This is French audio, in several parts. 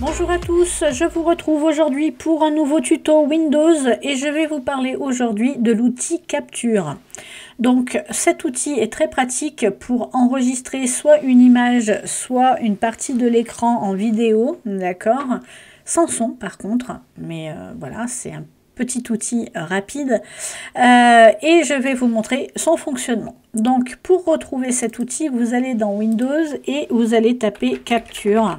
Bonjour à tous, je vous retrouve aujourd'hui pour un nouveau tuto Windows et je vais vous parler aujourd'hui de l'outil Capture. Donc cet outil est très pratique pour enregistrer soit une image, soit une partie de l'écran en vidéo, d'accord? Sans son par contre, mais voilà, c'est un petit outil rapide et je vais vous montrer son fonctionnement. Donc pour retrouver cet outil, vous allez dans Windows et vous allez taper Capture.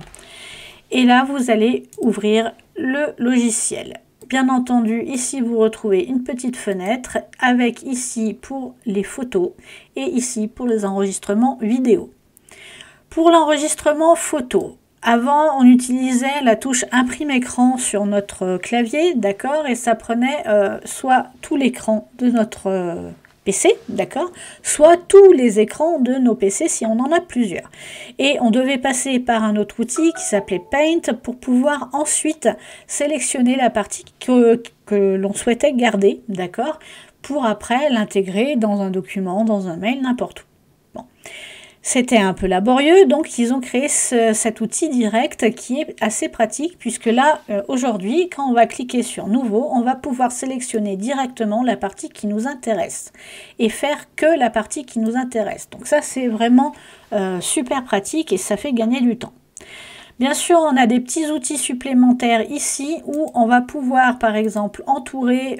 Et là, vous allez ouvrir le logiciel. Bien entendu, ici, vous retrouvez une petite fenêtre avec ici pour les photos et ici pour les enregistrements vidéo. Pour l'enregistrement photo, avant, on utilisait la touche imprime écran sur notre clavier, d'accord, et ça prenait soit tout l'écran de notre PC, d'accord, soit tous les écrans de nos PC si on en a plusieurs. Et on devait passer par un autre outil qui s'appelait Paint pour pouvoir ensuite sélectionner la partie que l'on souhaitait garder, d'accord, pour après l'intégrer dans un document, dans un mail, n'importe où. Bon. C'était un peu laborieux, donc ils ont créé cet outil direct qui est assez pratique puisque là, aujourd'hui, quand on va cliquer sur Nouveau, on va pouvoir sélectionner directement la partie qui nous intéresse et faire que la partie qui nous intéresse. Donc ça, c'est vraiment super pratique et ça fait gagner du temps. Bien sûr, on a des petits outils supplémentaires ici où on va pouvoir, par exemple, entourer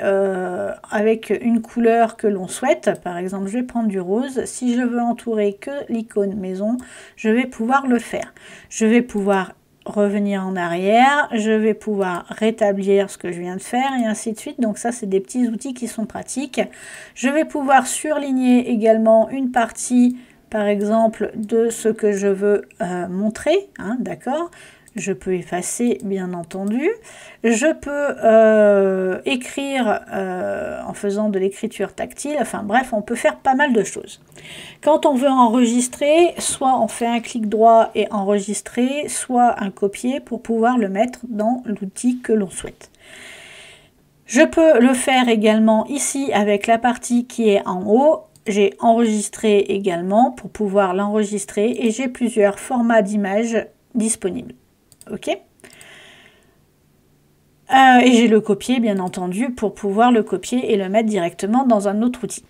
avec une couleur que l'on souhaite. Par exemple, je vais prendre du rose. Si je veux entourer que l'icône maison, je vais pouvoir le faire. Je vais pouvoir revenir en arrière, je vais pouvoir rétablir ce que je viens de faire et ainsi de suite. Donc ça, c'est des petits outils qui sont pratiques. Je vais pouvoir surligner également une partie, par exemple, de ce que je veux montrer, hein, d'accord? Je peux effacer, bien entendu. Je peux écrire en faisant de l'écriture tactile. Enfin bref, on peut faire pas mal de choses. Quand on veut enregistrer, soit on fait un clic droit et enregistrer, soit un copier pour pouvoir le mettre dans l'outil que l'on souhaite. Je peux le faire également ici avec la partie qui est en haut. J'ai enregistré également pour pouvoir l'enregistrer et j'ai plusieurs formats d'images disponibles. Ok. Et j'ai le copier bien entendu pour pouvoir le copier et le mettre directement dans un autre outil.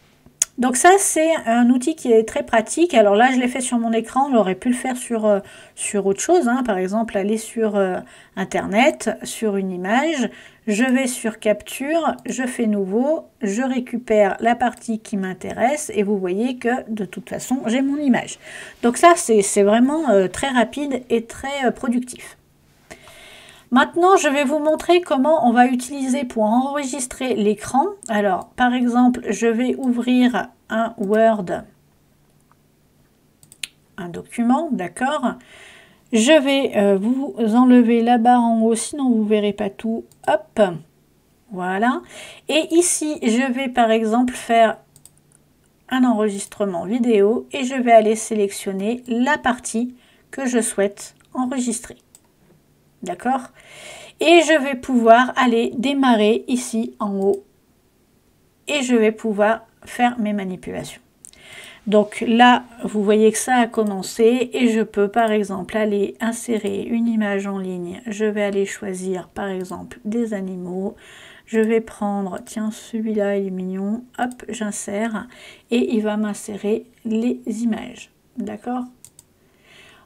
Donc ça, c'est un outil qui est très pratique. Alors là, je l'ai fait sur mon écran, j'aurais pu le faire sur autre chose, hein. Par exemple, aller sur Internet, sur une image, je vais sur Capture, je fais Nouveau, je récupère la partie qui m'intéresse et vous voyez que de toute façon, j'ai mon image. Donc ça, c'est vraiment très rapide et très productif. Maintenant, je vais vous montrer comment on va utiliser pour enregistrer l'écran. Alors, par exemple, je vais ouvrir un Word, un document, d'accord. Je vais vous enlever la barre en haut, sinon vous ne verrez pas tout. Hop, voilà. Et ici, je vais par exemple faire un enregistrement vidéo et je vais aller sélectionner la partie que je souhaite enregistrer. D'accord? Et je vais pouvoir aller démarrer ici en haut et je vais pouvoir faire mes manipulations. Donc là, vous voyez que ça a commencé et je peux par exemple aller insérer une image en ligne. Je vais aller choisir par exemple des animaux. Je vais prendre, tiens, celui-là il est mignon, hop, j'insère et il va m'insérer les images. D'accord?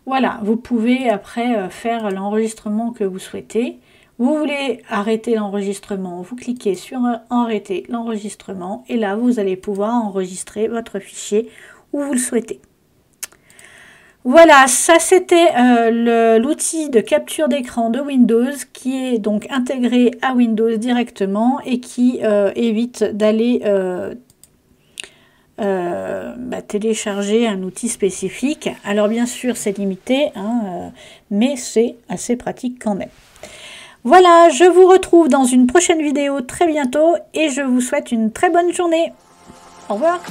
Voilà, vous pouvez après faire l'enregistrement que vous souhaitez. Vous voulez arrêter l'enregistrement, vous cliquez sur arrêter l'enregistrement et là vous allez pouvoir enregistrer votre fichier où vous le souhaitez. Voilà, ça c'était l'outil de capture d'écran de Windows qui est donc intégré à Windows directement et qui évite d'aller télécharger un outil spécifique. Alors bien sûr c'est limité, hein, mais c'est assez pratique quand même. Voilà, je vous retrouve dans une prochaine vidéo très bientôt et je vous souhaite une très bonne journée. Au revoir.